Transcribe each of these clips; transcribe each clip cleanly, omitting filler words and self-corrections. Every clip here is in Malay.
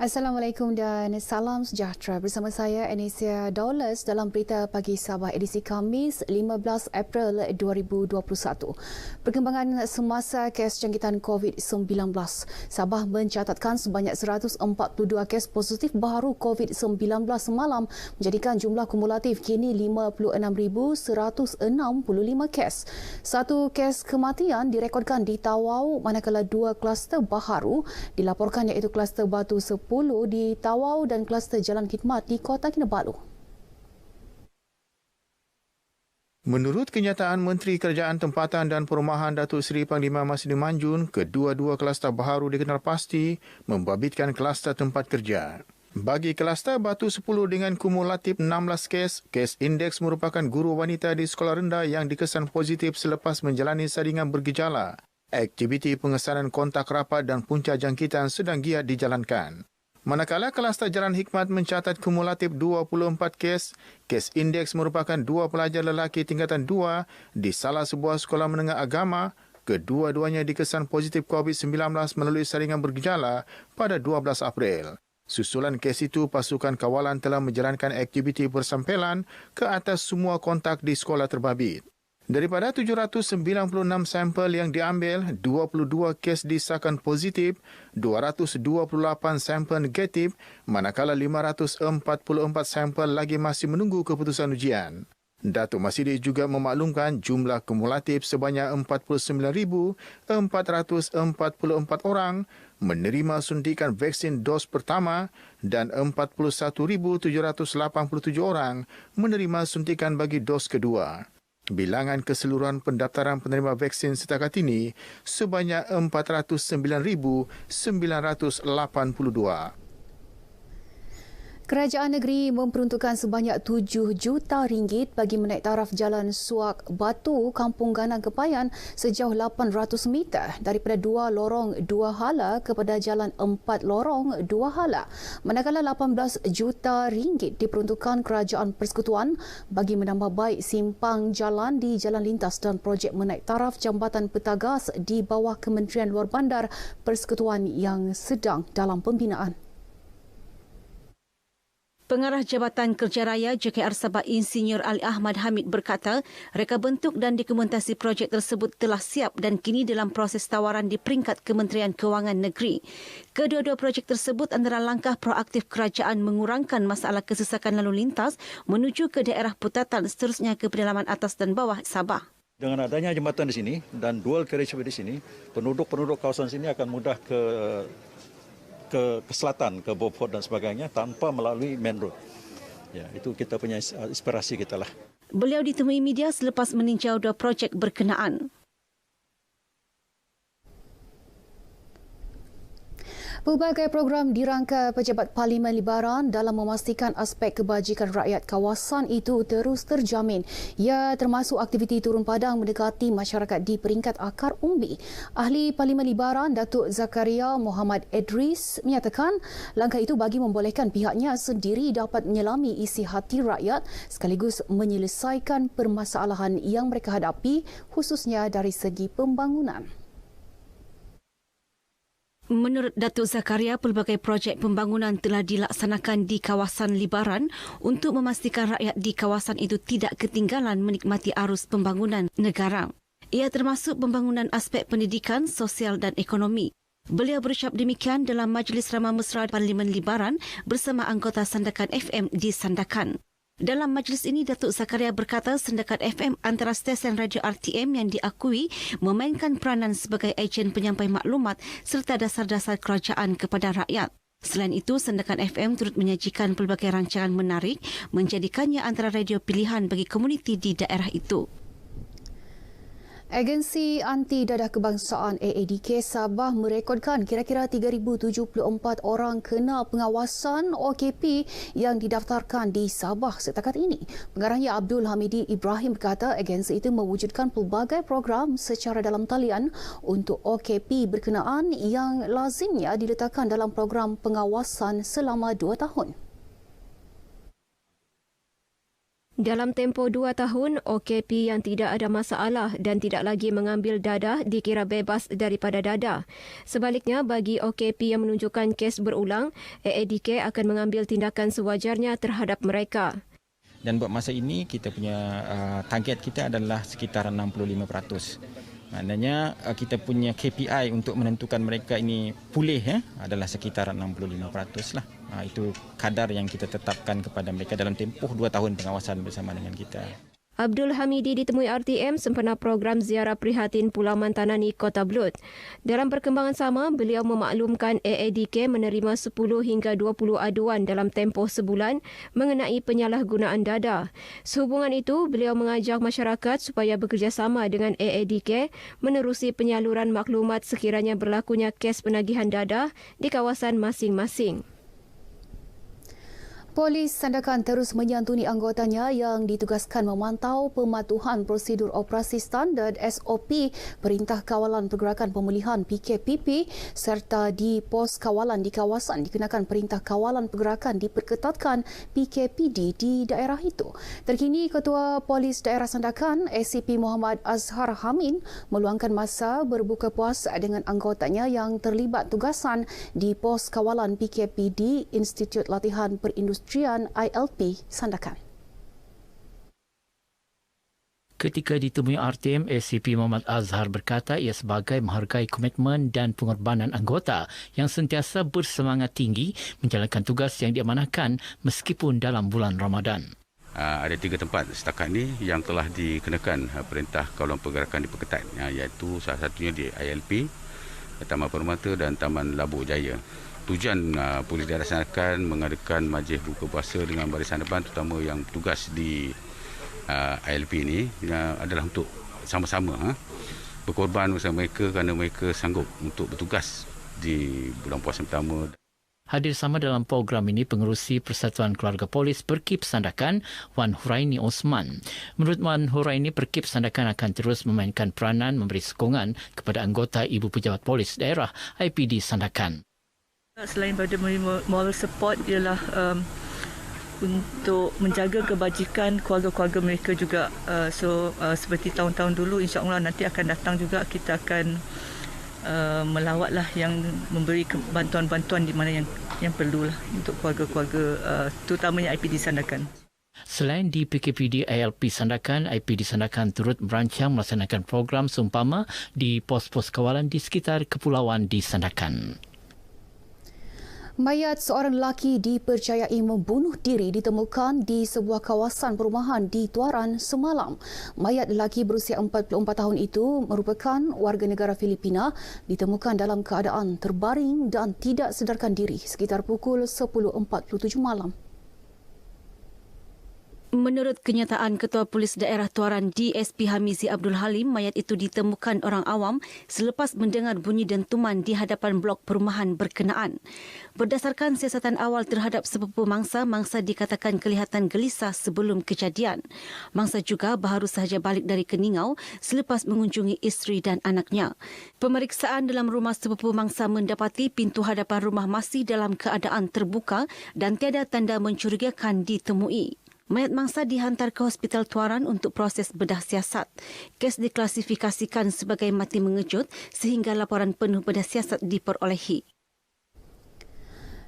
Assalamualaikum dan salam sejahtera. Bersama saya Anesia Daulas dalam berita pagi Sabah edisi Khamis 15 April 2021. Perkembangan semasa kes jangkitan COVID-19. Sabah mencatatkan sebanyak 142 kes positif baru COVID-19 semalam, menjadikan jumlah kumulatif kini 56,165 kes. Satu kes kematian direkodkan di Tawau, manakala dua kluster baharu dilaporkan, iaitu kluster Batu 10 di Tawau dan kluster Jalan Khidmat di Kota Kinabalu. Menurut kenyataan Menteri Kerajaan Tempatan dan Perumahan Datuk Seri Panglima Masni Manjun, kedua-dua kluster baharu dikenal pasti membabitkan kluster tempat kerja. Bagi kluster Batu 10 dengan kumulatif 16 kes indeks merupakan guru wanita di sekolah rendah yang dikesan positif selepas menjalani saringan bergejala. Aktiviti pengesanan kontak rapat dan punca jangkitan sedang giat dijalankan. Manakala kluster Jalan Hikmat mencatat kumulatif 24 kes indeks merupakan dua pelajar lelaki tingkatan 2 di salah sebuah sekolah menengah agama. Kedua-duanya dikesan positif COVID-19 melalui saringan bergejala pada 12 April. Susulan kes itu, pasukan kawalan telah menjalankan aktiviti persampelan ke atas semua kontak di sekolah terbabit. Daripada 796 sampel yang diambil, 22 kes disahkan positif, 228 sampel negatif, manakala 544 sampel lagi masih menunggu keputusan ujian. Datuk Masidi juga memaklumkan jumlah kumulatif sebanyak 49,444 orang menerima suntikan vaksin dos pertama dan 41,787 orang menerima suntikan bagi dos kedua. Bilangan keseluruhan pendaftaran penerima vaksin setakat ini sebanyak 409,982. Kerajaan negeri memperuntukkan sebanyak RM7 juta bagi menaik taraf Jalan Suak Batu, Kampung Ganang Kepayan sejauh 800 meter daripada 2 lorong 2 hala kepada Jalan 4 lorong 2 hala. Manakala RM18 juta diperuntukkan Kerajaan Persekutuan bagi menambah baik simpang jalan di jalan lintas dan projek menaik taraf Jambatan Petagas di bawah Kementerian Luar Bandar Persekutuan yang sedang dalam pembinaan. Pengarah Jabatan Kerja Raya JKR Sabah Insinyur Ali Ahmad Hamid berkata, reka bentuk dan dokumentasi projek tersebut telah siap dan kini dalam proses tawaran di peringkat Kementerian Kewangan Negeri. Kedua-dua projek tersebut antara langkah proaktif kerajaan mengurangkan masalah kesesakan lalu lintas menuju ke daerah putatan, seterusnya ke pedalaman atas dan bawah Sabah. Dengan adanya jambatan di sini dan dual carriageway di sini, penduduk kawasan sini akan mudah ke selatan, ke Beaufort dan sebagainya tanpa melalui main road. Ya, itu kita punya inspirasi kita lah. Beliau ditemui media selepas meninjau dua projek berkenaan. Pelbagai program dirangka Pejabat Parlimen Libaran dalam memastikan aspek kebajikan rakyat kawasan itu terus terjamin. Ia termasuk aktiviti turun padang mendekati masyarakat di peringkat akar umbi. Ahli Parlimen Libaran Datuk Zakaria Muhammad Idris menyatakan langkah itu bagi membolehkan pihaknya sendiri dapat menyelami isi hati rakyat sekaligus menyelesaikan permasalahan yang mereka hadapi, khususnya dari segi pembangunan. Menurut Datuk Zakaria, pelbagai projek pembangunan telah dilaksanakan di kawasan Libaran untuk memastikan rakyat di kawasan itu tidak ketinggalan menikmati arus pembangunan negara. Ia termasuk pembangunan aspek pendidikan, sosial dan ekonomi. Beliau berucap demikian dalam Majlis Ramah Mesra Parlimen Libaran bersama anggota Sandakan FM di Sandakan. Dalam majlis ini, Datuk Zakaria berkata Sandakan FM antara stesen radio RTM yang diakui memainkan peranan sebagai ejen penyampai maklumat serta dasar-dasar kerajaan kepada rakyat. Selain itu, Sandakan FM turut menyajikan pelbagai rancangan menarik menjadikannya antara radio pilihan bagi komuniti di daerah itu. Agensi Anti Dadah Kebangsaan AADK Sabah merekodkan kira-kira 3,074 orang kena pengawasan OKP yang didaftarkan di Sabah setakat ini. Pengarahnya Abdul Hamidi Ibrahim berkata agensi itu mewujudkan pelbagai program secara dalam talian untuk OKP berkenaan yang lazimnya diletakkan dalam program pengawasan selama 2 tahun. Dalam tempoh 2 tahun, OKP yang tidak ada masalah dan tidak lagi mengambil dadah dikira bebas daripada dadah. Sebaliknya, bagi OKP yang menunjukkan kes berulang, AADK akan mengambil tindakan sewajarnya terhadap mereka. Dan buat masa ini, kita punya target kita adalah sekitar 65%. Maknanya kita punya KPI untuk menentukan mereka ini pulih adalah sekitar 65% lah. Itu kadar yang kita tetapkan kepada mereka dalam tempoh 2 tahun pengawasan bersama dengan kita. Abdul Hamidi ditemui RTM sempena program ziarah prihatin Pulau Mantanani, Kota Belud. Dalam perkembangan sama, beliau memaklumkan AADK menerima 10 hingga 20 aduan dalam tempoh sebulan mengenai penyalahgunaan dadah. Sehubungan itu, beliau mengajak masyarakat supaya bekerjasama dengan AADK menerusi penyaluran maklumat sekiranya berlakunya kes penagihan dadah di kawasan masing-masing. Polis Sandakan terus menyantuni anggotanya yang ditugaskan memantau pematuhan prosedur operasi standard SOP Perintah Kawalan Pergerakan Pemulihan PKPP serta di pos kawalan di kawasan dikenakan Perintah Kawalan Pergerakan diperketatkan PKPD di daerah itu. Terkini, Ketua Polis Daerah Sandakan SCP Muhammad Azhar Hamin meluangkan masa berbuka puasa dengan anggotanya yang terlibat tugasan di pos kawalan PKPD Institut Latihan Perindustrian ILP Sandakan. Ketika ditemui RTM, SCP Muhammad Azhar berkata ia sebagai menghargai komitmen dan pengorbanan anggota yang sentiasa bersemangat tinggi menjalankan tugas yang diamanahkan meskipun dalam bulan Ramadan. Ada 3 tempat setakat ini yang telah dikenakan Perintah Kawalan Pergerakan diperketat, iaitu salah satunya di ILP, Taman Permata dan Taman Labu Jaya. Tujuan Polis Daerah Sandakan mengadakan majlis buka puasa dengan barisan depan terutama yang bertugas di ILP ini adalah untuk sama-sama berkorban bersama mereka kerana mereka sanggup untuk bertugas di bulan puasa pertama. Hadir sama dalam program ini Pengerusi Persatuan Keluarga Polis Perkip Sandakan, Wan Huraini Osman. Menurut Wan Huraini, Perkip Sandakan akan terus memainkan peranan memberi sokongan kepada anggota Ibu Pejabat Polis Daerah IPD Sandakan. Selain pada moral support ialah untuk menjaga kebajikan keluarga-keluarga mereka juga. Seperti tahun-tahun dulu, insya-Allah nanti akan datang juga kita akan melawatlah yang memberi bantuan-bantuan di mana yang perlulah untuk keluarga-keluarga terutamanya IPD Sandakan. Selain di PKPD ILP Sandakan, IPD Sandakan turut merancang melaksanakan program seumpama di pos-pos kawalan di sekitar kepulauan di Sandakan. Mayat seorang lelaki dipercayai membunuh diri ditemukan di sebuah kawasan perumahan di Tuaran semalam. Mayat lelaki berusia 44 tahun itu merupakan warga negara Filipina ditemukan dalam keadaan terbaring dan tidak sedarkan diri sekitar pukul 10.47 malam. Menurut kenyataan Ketua Polis Daerah Tuaran DSP Hamizi Abdul Halim, mayat itu ditemukan orang awam selepas mendengar bunyi dentuman di hadapan blok perumahan berkenaan. Berdasarkan siasatan awal terhadap sepupu mangsa, mangsa dikatakan kelihatan gelisah sebelum kejadian. Mangsa juga baru sahaja balik dari Keningau selepas mengunjungi isteri dan anaknya. Pemeriksaan dalam rumah sepupu mangsa mendapati pintu hadapan rumah masih dalam keadaan terbuka dan tiada tanda mencurigakan ditemui. Mayat mangsa dihantar ke Hospital Tuaran untuk proses bedah siasat. Kes diklasifikasikan sebagai mati mengejut sehingga laporan penuh bedah siasat diperolehi.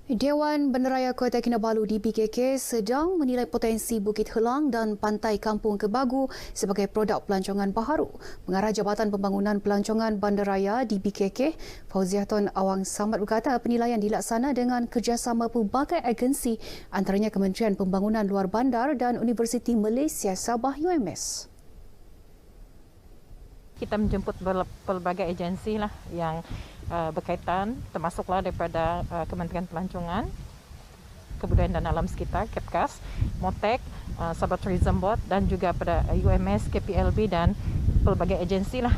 Dewan Bandaraya Kota Kinabalu di BKK sedang menilai potensi Bukit Helang dan Pantai Kampung Kebagu sebagai produk pelancongan baharu. Pengarah Jabatan Pembangunan Pelancongan Bandaraya di BKK, Fauziaton Awang Samad berkata penilaian dilaksana dengan kerjasama pelbagai agensi antaranya Kementerian Pembangunan Luar Bandar dan Universiti Malaysia Sabah UMS. Kita menjemput pelbagai agensi lah yang berkaitan, termasuklah daripada Kementerian Pelancongan, Kebudayaan dan Alam Sekitar, KEPKAS, MOTEK, Sabah Tourism Board dan juga pada UMS, KPLB dan pelbagai agensi lah.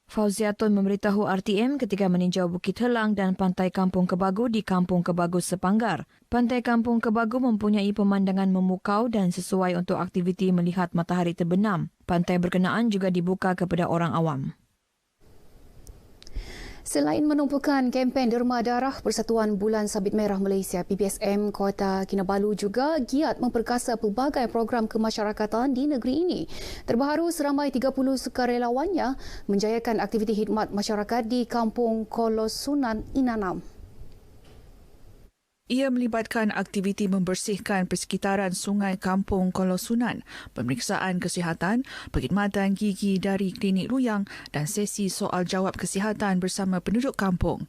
Fauziaton memberitahu RTM ketika meninjau Bukit Helang dan Pantai Kampung Kebagu di Kampung Kebagu Sepanggar. Pantai Kampung Kebagu mempunyai pemandangan memukau dan sesuai untuk aktiviti melihat matahari terbenam. Pantai berkenaan juga dibuka kepada orang awam. Selain menumpukan kempen derma darah, Persatuan Bulan Sabit Merah Malaysia PBSM Kota Kinabalu juga giat memperkasa pelbagai program kemasyarakatan di negeri ini. Terbaru, seramai 30 sukarelawannya menjayakan aktiviti khidmat masyarakat di Kampung Kolosunan, Inanam. Ia melibatkan aktiviti membersihkan persekitaran Sungai Kampung Kolosunan, pemeriksaan kesihatan, perkhidmatan gigi dari klinik ruyang dan sesi soal jawab kesihatan bersama penduduk kampung.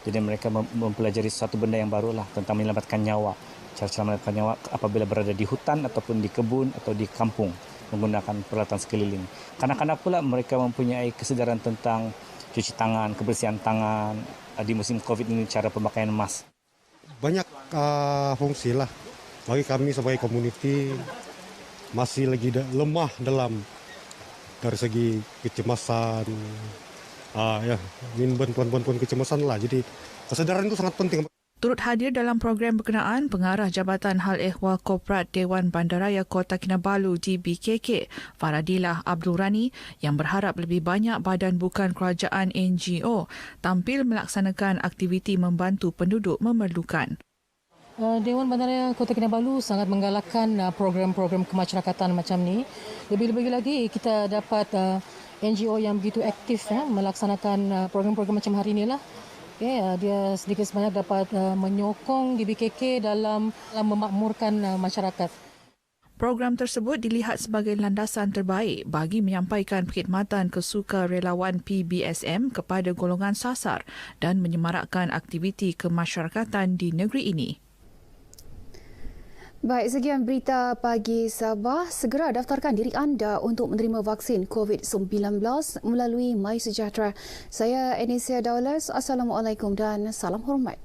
Jadi mereka mempelajari satu benda yang barulah tentang menyelamatkan nyawa. Cara-cara menyelamatkan nyawa apabila berada di hutan ataupun di kebun atau di kampung menggunakan peralatan sekeliling. Kanak-kanak pula mereka mempunyai kesedaran tentang cuci tangan, kebersihan tangan, di musim COVID ini cara pemakaian mask. Banyak fungsi lah bagi kami sebagai komuniti, masih lagi lemah dalam dari segi kecemasan, bantuan kecemasan lah. Jadi kesadaran itu sangat penting. Turut hadir dalam program berkenaan Pengarah Jabatan Hal Ehwal Korporat Dewan Bandaraya Kota Kinabalu DBKK, Faradilah Abdul Rani, yang berharap lebih banyak badan bukan kerajaan NGO tampil melaksanakan aktiviti membantu penduduk memerlukan. Dewan Bandaraya Kota Kinabalu sangat menggalakkan program-program kemasyarakatan macam ni. Lebih-lebih lagi kita dapat NGO yang begitu aktif melaksanakan program-program macam hari inilah. Dia sedikit sebanyak dapat menyokong DBKK dalam memakmurkan masyarakat. Program tersebut dilihat sebagai landasan terbaik bagi menyampaikan perkhidmatan ke sukarelawan PBSM kepada golongan sasar dan menyemarakkan aktiviti kemasyarakatan di negeri ini. Baik, sekian berita pagi Sabah. Segera daftarkan diri anda untuk menerima vaksin COVID-19 melalui MySejahtera. Saya Anesia Daulas. Assalamualaikum dan salam hormat.